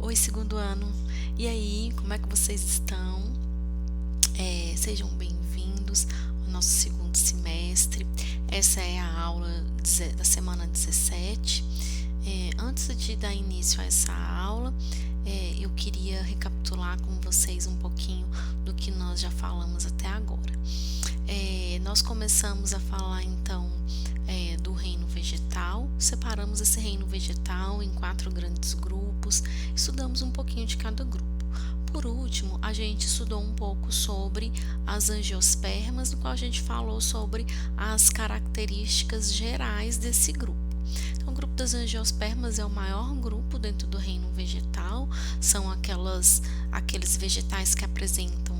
Oi, segundo ano. E aí, como é que vocês estão? Sejam bem-vindos ao nosso segundo semestre. Essa é a aula da semana 17. Antes de dar início a essa aula, eu queria recapitular com vocês um pouquinho do que nós já falamos até agora. Nós começamos a falar então do reino vegetal, separamos esse reino vegetal em 4 grandes grupos, estudamos um pouquinho de cada grupo. Por último, a gente estudou um pouco sobre as angiospermas, no qual a gente falou sobre as características gerais desse grupo. Então, o grupo das angiospermas é o maior grupo dentro do reino vegetal, são aqueles vegetais que apresentam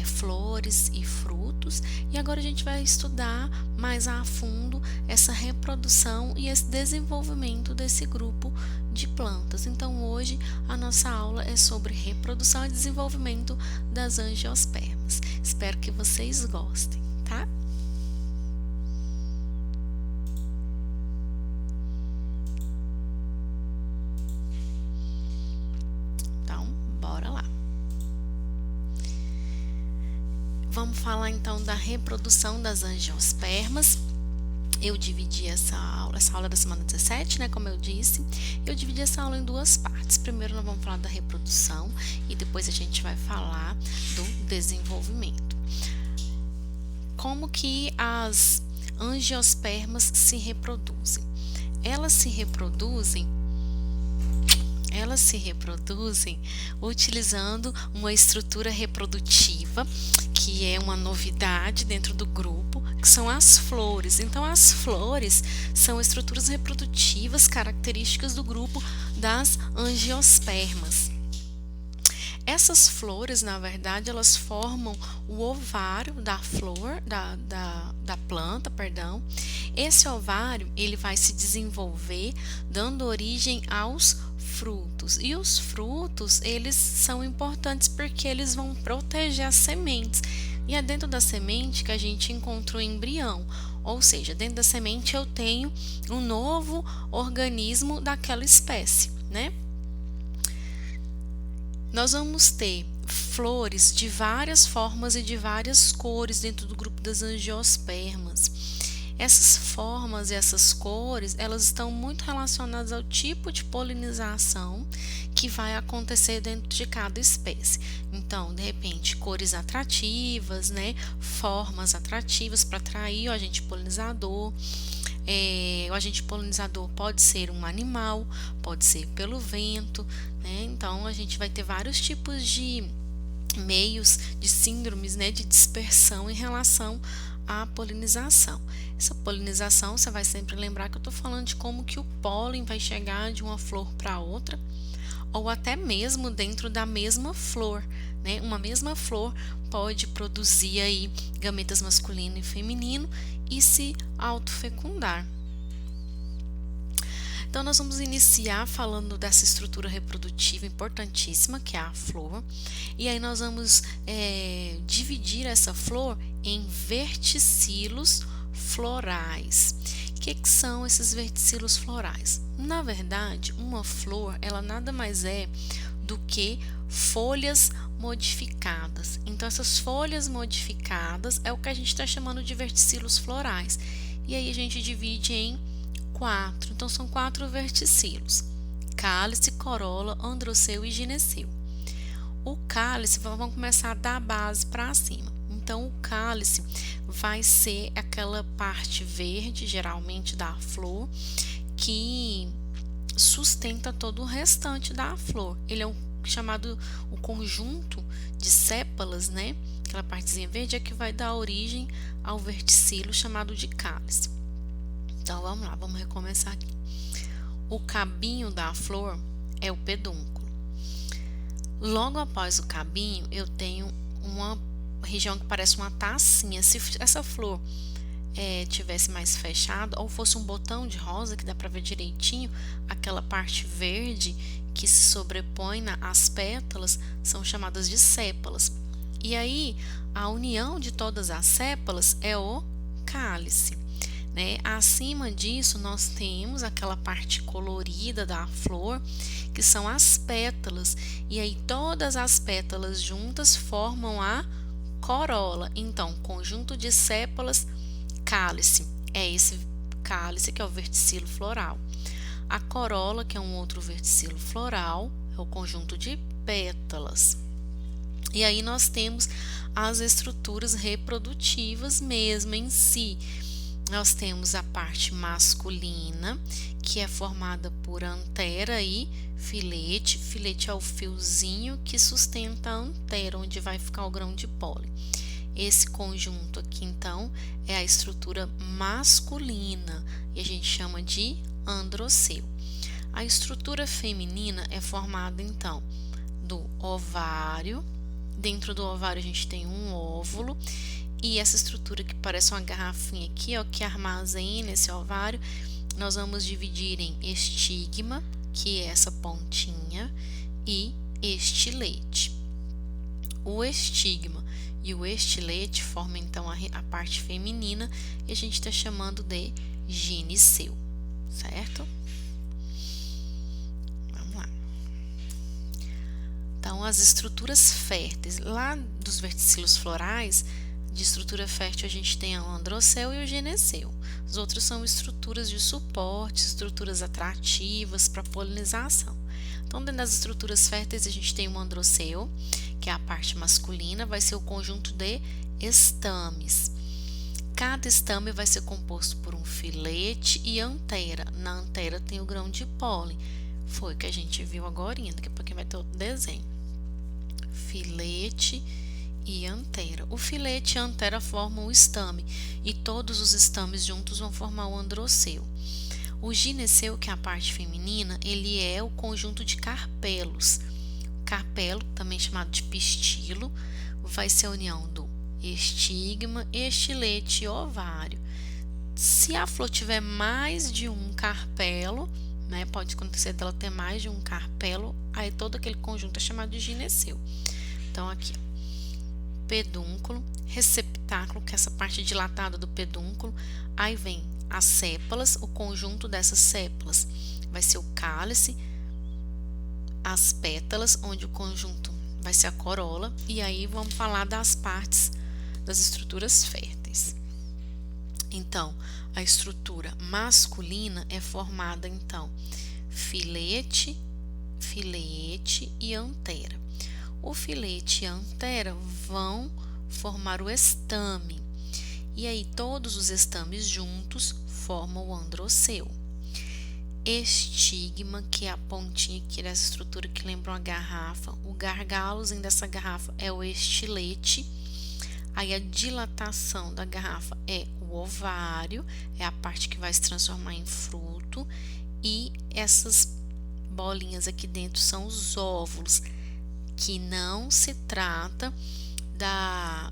flores e frutos, e agora a gente vai estudar mais a fundo essa reprodução e esse desenvolvimento desse grupo de plantas. Então hoje a nossa aula é sobre reprodução e desenvolvimento das angiospermas. Espero que vocês gostem, tá? Então, bora lá. Vamos falar então da reprodução das angiospermas. Eu dividi essa aula da semana 17, né, como eu disse, eu dividi essa aula em 2 partes. Primeiro nós vamos falar da reprodução e depois a gente vai falar do desenvolvimento. Como que as angiospermas se reproduzem? Elas se reproduzem utilizando uma estrutura reprodutiva, que é uma novidade dentro do grupo, que são as flores. Então, as flores são estruturas reprodutivas características do grupo das angiospermas. Essas flores, na verdade, elas formam o ovário da flor, da planta, perdão. Esse ovário, ele vai se desenvolver dando origem aos frutos. E os frutos, eles são importantes porque eles vão proteger as sementes. E é dentro da semente que a gente encontra o embrião. Ou seja, dentro da semente eu tenho um novo organismo daquela espécie, né? Nós vamos ter flores de várias formas e de várias cores dentro do grupo das angiospermas. Essas formas e essas cores, elas estão muito relacionadas ao tipo de polinização que vai acontecer dentro de cada espécie. Então, de repente, cores atrativas, né? Formas atrativas para atrair o agente polinizador. O agente polinizador pode ser um animal, pode ser pelo vento, né? Então, a gente vai ter vários tipos de meios, de síndromes, né, de dispersão em relação à polinização. Essa polinização, você vai sempre lembrar que eu estou falando de como que o pólen vai chegar de uma flor para outra, ou até mesmo dentro da mesma flor, né? Uma mesma flor pode produzir aí gametas masculino e feminino e se autofecundar. Então, nós vamos iniciar falando dessa estrutura reprodutiva importantíssima, que é a flor, e aí nós vamos dividir essa flor em verticilos florais. O que são esses verticilos florais? Na verdade, uma flor, ela nada mais é do que folhas modificadas. Então, essas folhas modificadas é o que a gente está chamando de verticilos florais. E aí a gente divide em 4. Então, são 4 verticilos: cálice, corola, androceu e gineceu. O cálice, vamos começar da base para cima. Então, o cálice vai ser aquela parte verde, geralmente da flor, que sustenta todo o restante da flor. Ele é chamado o conjunto de sépalas, né? Aquela partezinha verde é que vai dar origem ao verticilo chamado de cálice. Então, vamos lá, vamos recomeçar aqui. O cabinho da flor é o pedúnculo. Logo após o cabinho, eu tenho uma região que parece uma tacinha. Se essa flor tivesse mais fechada, ou fosse um botão de rosa, que dá para ver direitinho, aquela parte verde que se sobrepõe às pétalas são chamadas de sépalas. E aí, a união de todas as sépalas é o cálice. né? Acima disso, nós temos aquela parte colorida da flor, que são as pétalas, e aí todas as pétalas juntas formam a corola. Então, conjunto de sépalas, cálice, é esse cálice que é o verticilo floral. A corola, que é um outro verticilo floral, é o conjunto de pétalas. E aí nós temos as estruturas reprodutivas mesmo em si. Nós temos a parte masculina, que é formada por antera e filete. Filete é o fiozinho que sustenta a antera, onde vai ficar o grão de pólen. Esse conjunto aqui, então, é a estrutura masculina e a gente chama de androceu. A estrutura feminina é formada, então, do ovário. Dentro do ovário a gente tem um óvulo e essa estrutura que parece uma garrafinha aqui, ó, que armazena esse ovário, nós vamos dividir em estigma, que é essa pontinha, e estilete. O estigma e o estilete formam então a parte feminina e a gente está chamando de gineceu, certo? Vamos lá. Então, as estruturas férteis, lá dos verticilos florais, de estrutura fértil a gente tem o androceu e o gineceu. Os outros são estruturas de suporte, estruturas atrativas para polinização. Então, dentro das estruturas férteis a gente tem o androceu, que é a parte masculina, vai ser o conjunto de estames. Cada estame vai ser composto por um filete e antera. Na antera tem o grão de pólen. Foi o que a gente viu agora, daqui a pouquinho vai ter outro desenho. Filete e antera. O filete e a antera formam o estame e todos os estames juntos vão formar o androceu. O gineceu, que é a parte feminina, ele é o conjunto de carpelos. Carpelo, também chamado de pistilo, vai ser a união do estigma, estilete e ovário. Se a flor tiver mais de um carpelo, né, pode acontecer dela ter mais de um carpelo, aí todo aquele conjunto é chamado de gineceu. Então, aqui, pedúnculo, receptáculo, que é essa parte dilatada do pedúnculo, aí vem as sépalas, o conjunto dessas sépalas vai ser o cálice, as pétalas, onde o conjunto vai ser a corola, e aí vamos falar das partes das estruturas férteis. Então, a estrutura masculina é formada, então, filete, filete e antera. O filete e a antera vão formar o estame, e aí todos os estames juntos formam o androceu. Estigma, que é a pontinha aqui dessa estrutura que lembra uma garrafa, o gargalozinho dessa garrafa é o estilete. Aí a dilatação da garrafa é o ovário, é a parte que vai se transformar em fruto, e essas bolinhas aqui dentro são os óvulos, que não se trata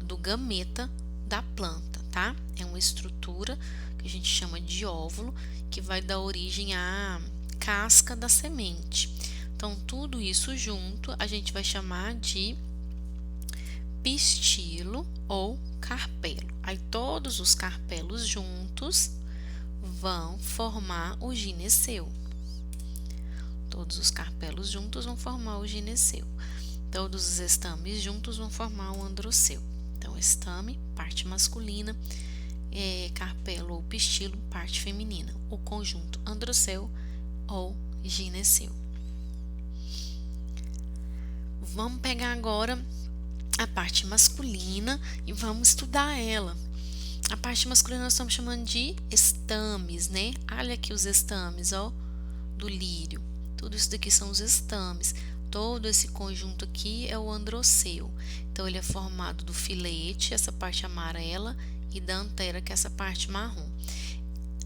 do gameta da planta, tá? É uma estrutura que a gente chama de óvulo, que vai dar origem à casca da semente. Então, tudo isso junto a gente vai chamar de pistilo ou carpelo. Aí, todos os carpelos juntos vão formar o gineceu. Todos os carpelos juntos vão formar o gineceu. Todos os estames juntos vão formar o androceu. Então, estame, parte masculina, carpelo ou pistilo, parte feminina. O conjunto androceu ou gineceu. Vamos pegar agora a parte masculina e vamos estudar ela. A parte masculina nós estamos chamando de estames, né? Olha aqui os estames, ó, do lírio. Tudo isso daqui são os estames. Todo esse conjunto aqui é o androceu. Então, ele é formado do filete, essa parte amarela, e da antera, que é essa parte marrom.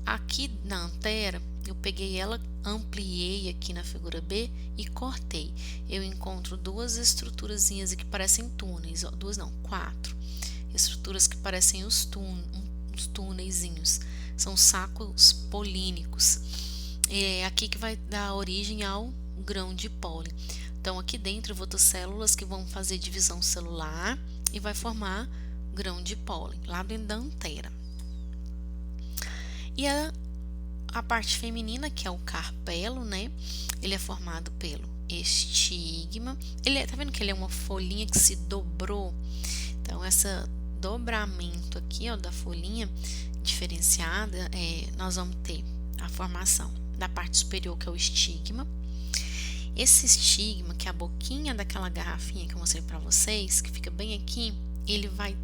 Aqui na antera, eu peguei ela, ampliei aqui na figura B e cortei. Eu encontro duas estruturazinhas aqui que parecem túneis, ó, duas não, 4 estruturas que parecem uns túneizinhos. São sacos polínicos. É aqui que vai dar origem ao grão de pólen. Então, aqui dentro eu vou ter células que vão fazer divisão celular e vai formar grão de pólen, lá dentro da antera. E a parte feminina, que é o carpelo, né? Ele é formado pelo estigma. Tá vendo que ele é uma folhinha que se dobrou? Então, esse dobramento aqui, ó, da folhinha diferenciada, nós vamos ter a formação da parte superior, que é o estigma. Esse estigma, que é a boquinha daquela garrafinha que eu mostrei para vocês, que fica bem aqui, ele vai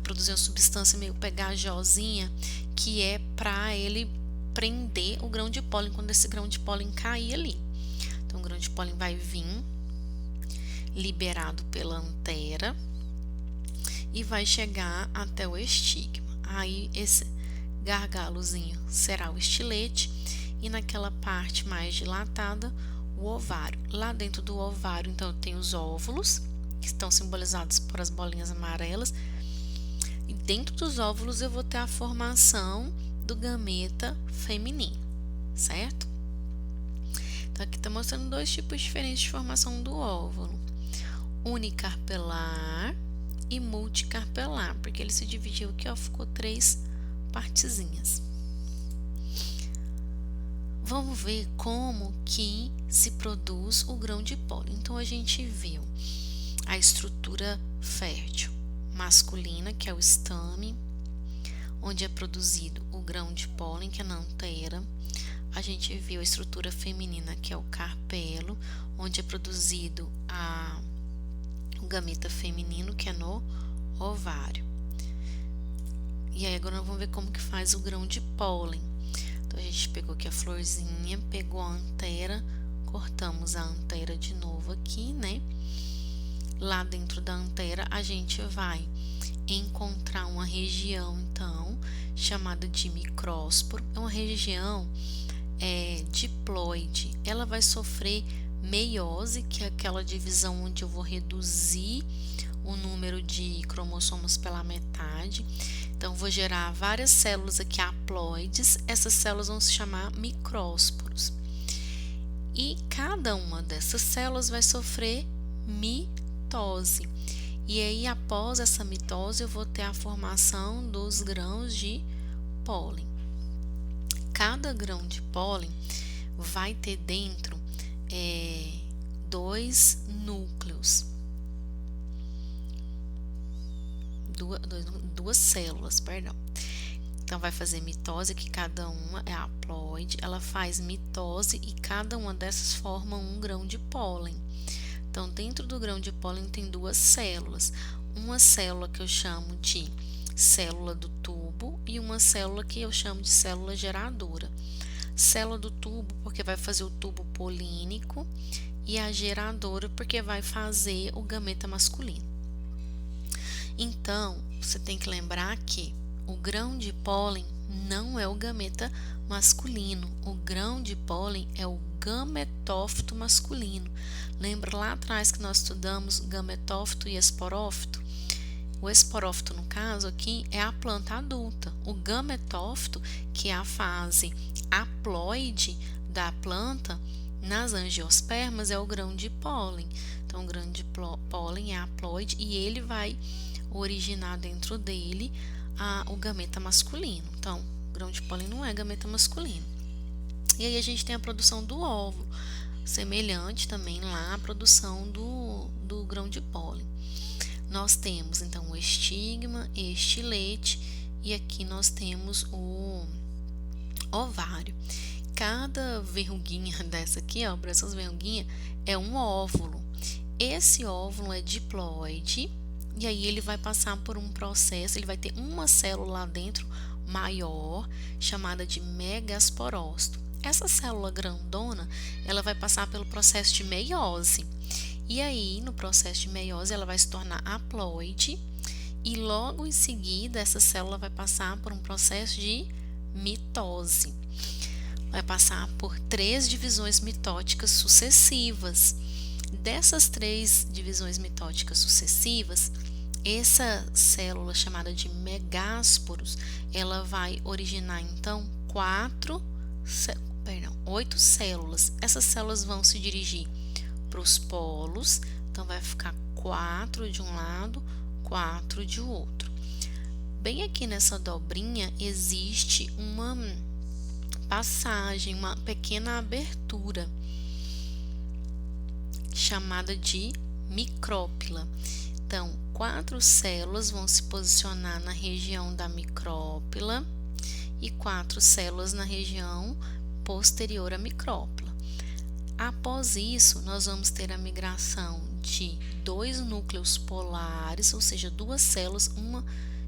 produzir uma substância meio pegajosinha, que é para ele prender o grão de pólen quando esse grão de pólen cair ali. Então, o grão de pólen vai vir liberado pela antera e vai chegar até o estigma. Aí, esse gargalozinho será o estilete e naquela parte mais dilatada, o ovário. Lá dentro do ovário, então, tem os óvulos, que estão simbolizados por as bolinhas amarelas. E dentro dos óvulos eu vou ter a formação do gameta feminino, certo? Então, aqui está mostrando dois tipos diferentes de formação do óvulo: unicarpelar e multicarpelar, porque ele se dividiu aqui, ó, ficou 3 partezinhas. Vamos ver como que se produz o grão de pólen. Então, a gente viu a estrutura fértil masculina, que é o estame, onde é produzido o grão de pólen, que é na antera. A gente viu a estrutura feminina, que é o carpelo, onde é produzido o gameta feminino, que é no ovário. E aí agora nós vamos ver como que faz o grão de pólen. Então, a gente pegou aqui a florzinha, pegou a antera, cortamos a antera de novo aqui, né? Lá dentro da antera, a gente vai encontrar uma região, então, chamada de micrósporo. É uma região diploide. Ela vai sofrer meiose, que é aquela divisão onde eu vou reduzir o número de cromossomos pela metade. Então, vou gerar várias células aqui haploides. Essas células vão se chamar micrósporos. E cada uma dessas células vai sofrer mitose. E aí, após essa mitose, eu vou ter a formação dos grãos de pólen. Cada grão de pólen vai ter dentro 2 núcleos, duas células, perdão. Então, vai fazer mitose, que cada uma é haploide, ela faz mitose e cada uma dessas forma um grão de pólen. Então, dentro do grão de pólen tem 2 células, uma célula que eu chamo de célula do tubo e uma célula que eu chamo de célula geradora. Célula do tubo porque vai fazer o tubo polínico e a geradora porque vai fazer o gameta masculino. Então, você tem que lembrar que o grão de pólen não é o gameta masculino, o grão de pólen é o gametófito masculino. Lembra lá atrás que nós estudamos gametófito e esporófito? O esporófito, no caso aqui, é a planta adulta. O gametófito, que é a fase haploide da planta, nas angiospermas é o grão de pólen. Então, o grão de pólen é haploide e ele vai originar dentro dele o gameta masculino. Então, o grão de pólen não é gameta masculino. E aí a gente tem a produção do óvulo, semelhante também lá à produção do grão de pólen. Nós temos então o estigma, estilete e aqui nós temos o ovário. Cada verruguinha dessa aqui, ó, para essas verruguinhas, é um óvulo. Esse óvulo é diploide e aí ele vai passar por um processo, ele vai ter uma célula lá dentro maior, chamada de megasporócito. Essa célula grandona, ela vai passar pelo processo de meiose. E aí, no processo de meiose, ela vai se tornar haploide e logo em seguida essa célula vai passar por um processo de mitose. Vai passar por 3 divisões mitóticas sucessivas. Dessas 3 divisões mitóticas sucessivas, essa célula chamada de megásporos, ela vai originar então 8 células. Essas células vão se dirigir para os polos, então vai ficar 4 de um lado, 4 de outro. Bem aqui nessa dobrinha existe uma passagem, uma pequena abertura chamada de micrópila. Então, 4 células vão se posicionar na região da micrópila e 4 células na região posterior à micrópila. Após isso, nós vamos ter a migração de 2 núcleos polares, ou seja, 2 células, uma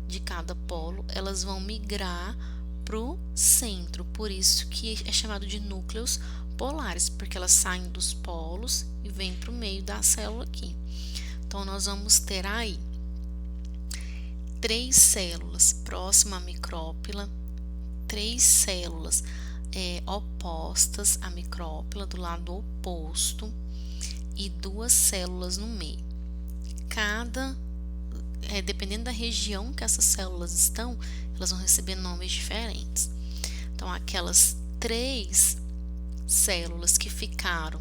de cada polo, elas vão migrar para o centro, por isso que é chamado de núcleos polares, porque elas saem dos polos e vêm para o meio da célula aqui. Então, nós vamos ter aí 3 células próximas à micrópila, 3 células opostas à micrópila, do lado oposto, e 2 células no meio. Dependendo da região que essas células estão, elas vão receber nomes diferentes. Então, aquelas 3 células que ficaram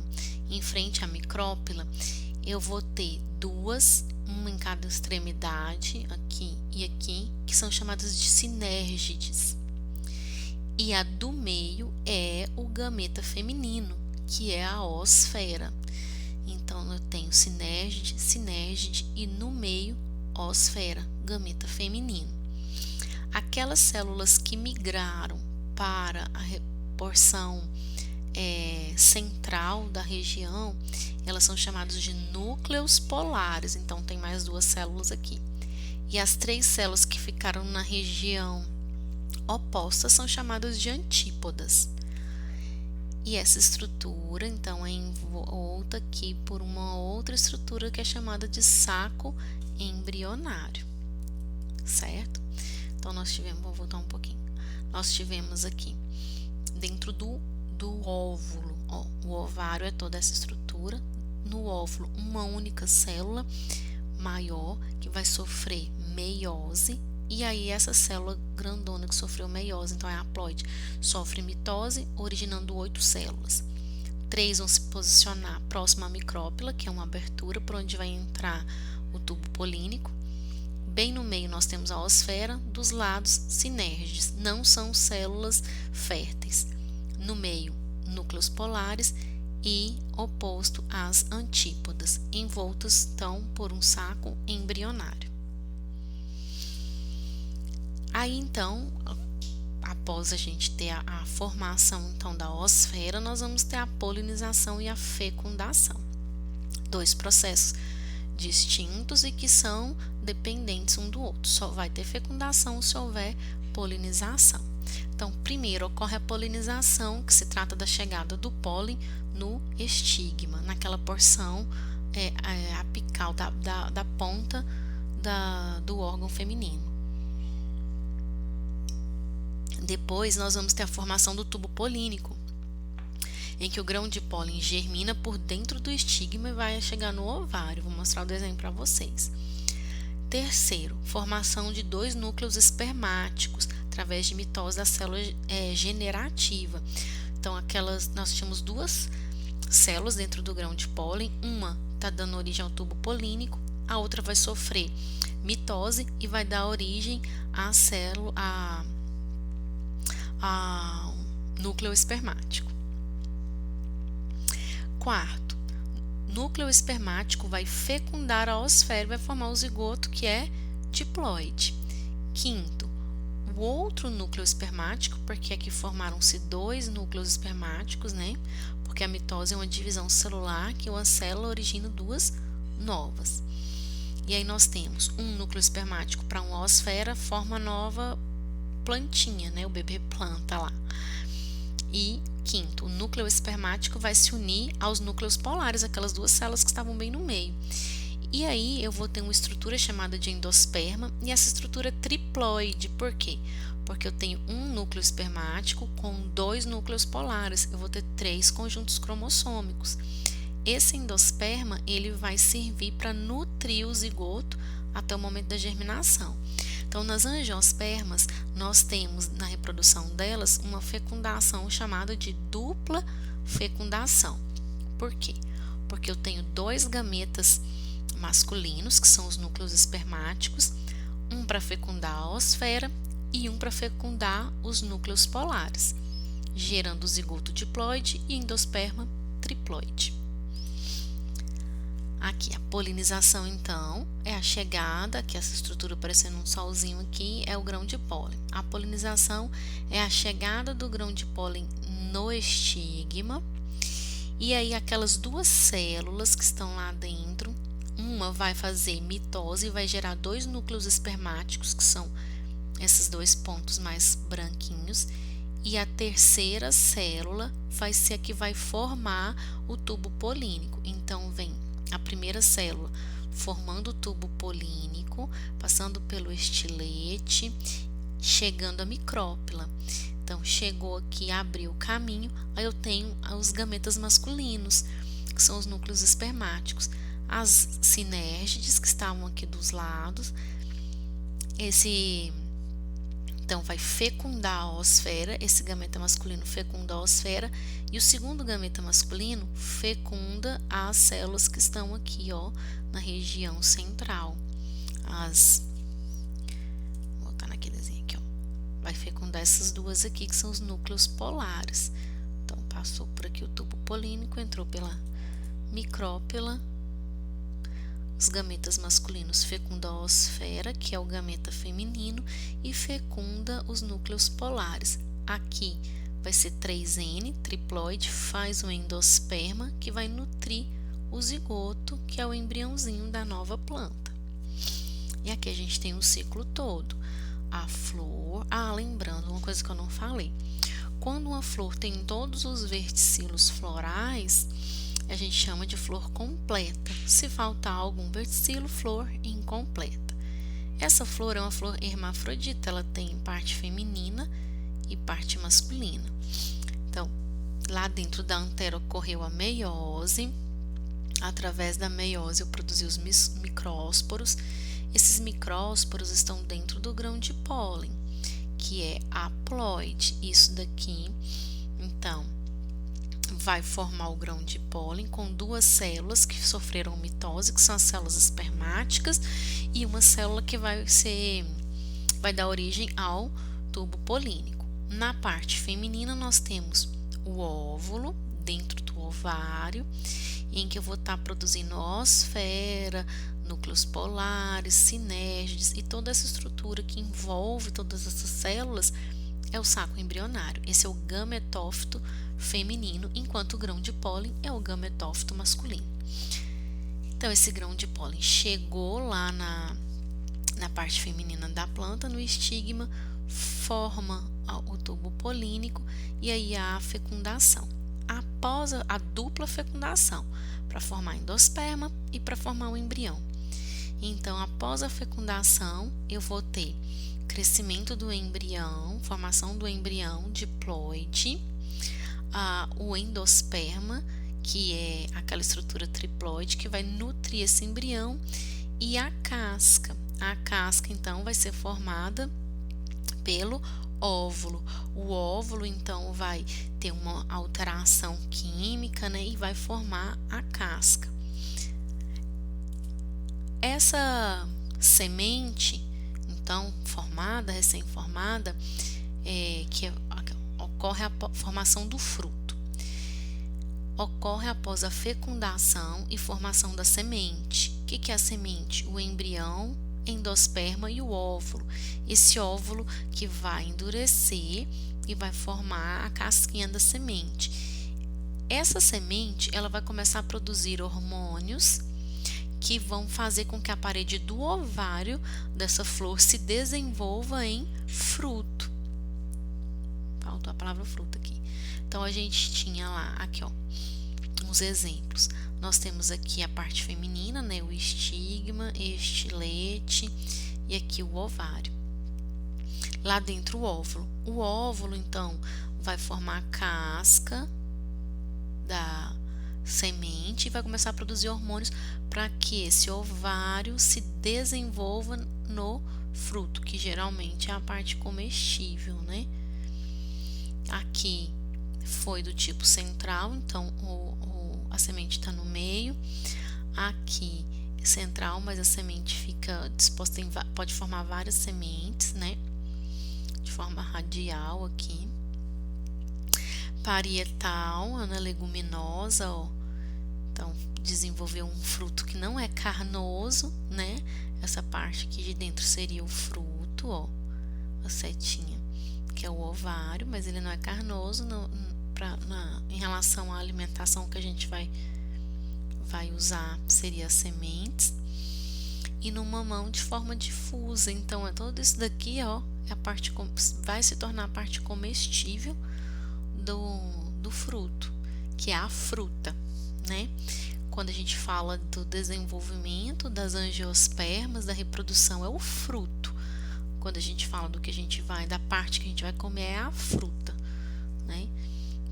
em frente à micrópila, eu vou ter 2, uma em cada extremidade, aqui e aqui, que são chamadas de sinérgides. E a do meio é o gameta feminino, que é a oosfera. Então, eu tenho sinérgide e no meio, oosfera, gameta feminino. Aquelas células que migraram para a porção central da região, elas são chamadas de núcleos polares. Então, tem mais 2 células aqui. E as 3 células que ficaram na região oposta são chamadas de antípodas. E essa estrutura, então, é envolta aqui por uma outra estrutura que é chamada de saco embrionário, certo? Então, nós tivemos, vou voltar um pouquinho, nós tivemos aqui, dentro do óvulo, o ovário é toda essa estrutura, no óvulo, uma única célula maior que vai sofrer meiose. E aí, essa célula grandona que sofreu meiose, então é a haploide, sofre mitose, originando 8 células. 3 vão se posicionar próximo à micrópila, que é uma abertura por onde vai entrar o tubo polínico. Bem no meio nós temos a oosfera, dos lados sinérgides, não são células férteis. No meio, núcleos polares e oposto às antípodas, envoltos então por um saco embrionário. Aí, então, após a gente ter a formação então da oosfera, nós vamos ter a polinização e a fecundação. 2 processos distintos e que são dependentes um do outro. Só vai ter fecundação se houver polinização. Então, primeiro ocorre a polinização, que se trata da chegada do pólen no estigma, naquela porção apical da ponta do órgão feminino. Depois, nós vamos ter a formação do tubo polínico, em que o grão de pólen germina por dentro do estigma e vai chegar no ovário. Vou mostrar o desenho para vocês. Terceiro, formação de 2 núcleos espermáticos, através de mitose da célula generativa. Então, nós tínhamos 2 células dentro do grão de pólen, uma está dando origem ao tubo polínico, a outra vai sofrer mitose e vai dar origem à célula, ao núcleo espermático. Quarto, núcleo espermático vai fecundar a oosfera e vai formar o zigoto, que é diploide. Quinto, o outro núcleo espermático, porque aqui formaram-se 2 núcleos espermáticos, né? Porque a mitose é uma divisão celular que uma célula origina 2 novas. E aí nós temos um núcleo espermático para uma oosfera, forma nova plantinha, né? O bebê planta lá. E quinto, o núcleo espermático vai se unir aos núcleos polares, aquelas 2 células que estavam bem no meio. E aí eu vou ter uma estrutura chamada de endosperma, e essa estrutura é triploide. Por quê? Porque eu tenho um núcleo espermático com 2 núcleos polares. Eu vou ter 3 conjuntos cromossômicos. Esse endosperma, ele vai servir para nutrir o zigoto até o momento da germinação. Então, nas angiospermas, nós temos na reprodução delas uma fecundação chamada de dupla fecundação. Por quê? Porque eu tenho 2 gametas masculinos, que são os núcleos espermáticos, um para fecundar a oosfera e um para fecundar os núcleos polares, gerando o zigoto diploide e endosperma triploide. Aqui, a polinização, então, é a chegada, que essa estrutura parecendo um solzinho aqui, é o grão de pólen. A polinização é a chegada do grão de pólen no estigma, e aí aquelas duas células que estão lá dentro, uma vai fazer mitose e vai gerar dois núcleos espermáticos, que são esses dois pontos mais branquinhos, e a terceira célula vai ser a que vai formar o tubo polínico. Então, vem a primeira célula formando o tubo polínico, passando pelo estilete, chegando à micrópila. Então, chegou aqui, abriu o caminho, aí eu tenho os gametas masculinos, que são os núcleos espermáticos. As sinérgides, que estavam aqui dos lados, então vai fecundar a oosfera, esse gameta masculino fecunda a oosfera, e o segundo gameta masculino fecunda as células que estão aqui, ó, na região central. Vou voltar naquele desenho aqui, ó. Vai fecundar essas duas aqui, que são os núcleos polares. Então, passou por aqui o tubo polínico, entrou pela micrópila. Os gametas masculinos fecundam a oosfera, que é o gameta feminino, e fecunda os núcleos polares. Aqui vai ser 3N, triploide, faz um endosperma, que vai nutrir o zigoto, que é o embriãozinho da nova planta. E aqui a gente tem o ciclo todo. A flor... lembrando uma coisa que eu não falei. Quando uma flor tem todos os verticilos florais, a gente chama de flor completa. Se faltar algum verticilo, flor incompleta. Essa flor é uma flor hermafrodita, ela tem parte feminina e parte masculina. Então, lá dentro da antera ocorreu a meiose. Através da meiose eu produzi os micrósporos. Esses micrósporos estão dentro do grão de pólen, que é haploide. Isso daqui, então, vai formar o grão de pólen com duas células que sofreram mitose, que são as células espermáticas, e uma célula que vai dar origem ao tubo polínico. Na parte feminina, nós temos o óvulo dentro do ovário, em que eu vou estar produzindo oosfera, núcleos polares, sinérgides, e toda essa estrutura que envolve todas essas células é o saco embrionário. Esse é o gametófito feminino, enquanto o grão de pólen é o gametófito masculino. Então, esse grão de pólen chegou lá na parte feminina da planta, no estigma, forma o tubo polínico, e aí há a fecundação. Após a dupla fecundação, para formar endosperma e para formar o embrião. Então, após a fecundação, eu vou ter crescimento do embrião, formação do embrião diploide, o endosperma, que é aquela estrutura triploide que vai nutrir esse embrião, e a casca. A casca, então, vai ser formada pelo óvulo. O óvulo, então, vai ter uma alteração química, né, e vai formar a casca. Essa semente, então, formada, recém-formada, ocorre a formação do fruto. Ocorre após a fecundação e formação da semente. O que é a semente? O embrião, endosperma e o óvulo. Esse óvulo que vai endurecer e vai formar a casquinha da semente. Essa semente, ela vai começar a produzir hormônios que vão fazer com que a parede do ovário dessa flor se desenvolva em fruto. Faltou a palavra fruto aqui. Então, a gente tinha lá, aqui, ó, uns exemplos. Nós temos aqui a parte feminina, né, o estigma, estilete, e aqui o ovário. Lá dentro o óvulo. O óvulo, então, vai formar a casca da semente e vai começar a produzir hormônios para que esse ovário se desenvolva no fruto, que geralmente é a parte comestível, né? Aqui foi do tipo central, então a semente está no meio. Aqui central, mas a semente fica disposta em, pode formar várias sementes, né? De forma radial aqui. Parietal, é uma leguminosa, ó. Então, desenvolveu um fruto que não é carnoso, né? Essa parte aqui de dentro seria o fruto, ó, a setinha, que é o ovário, mas ele não é carnoso em relação à alimentação que a gente vai usar, seria as sementes. E no mamão de forma difusa, então é tudo isso daqui, ó, é a parte, vai se tornar a parte comestível do fruto, que é a fruta, né? Quando a gente fala do desenvolvimento das angiospermas, da reprodução, é o fruto. Quando a gente fala do que a gente vai, da parte que a gente vai comer, é a fruta, né?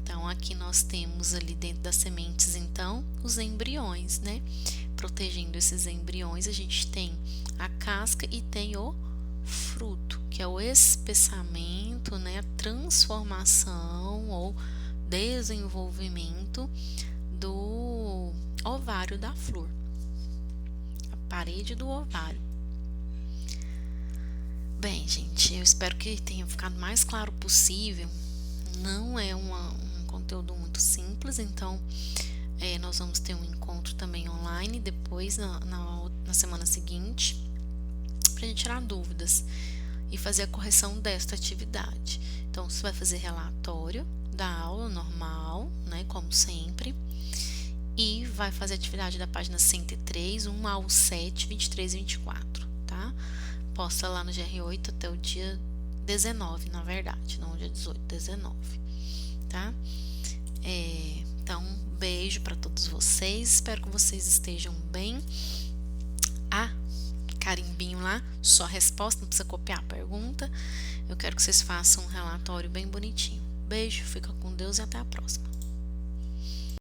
Então, aqui nós temos ali dentro das sementes, então, os embriões, né? Protegendo esses embriões, a gente tem a casca e tem o fruto, que é o espessamento, né? A transformação ou desenvolvimento do ovário da flor, a parede do ovário. Bem, gente, eu espero que tenha ficado o mais claro possível. Não é um conteúdo muito simples, então nós vamos ter um encontro também online depois, na semana seguinte, para a gente tirar dúvidas e fazer a correção desta atividade. Então, você vai fazer relatório da aula normal, né, como sempre, e vai fazer a atividade da página 103, 1 ao 7, 23 e 24, tá? Posta lá no GR8 até o dia 19, na verdade, não dia 18, 19, tá? Então, um beijo para todos vocês, espero que vocês estejam bem. Carimbinho lá, só resposta, não precisa copiar a pergunta. Eu quero que vocês façam um relatório bem bonitinho. Beijo, fica com Deus e até a próxima.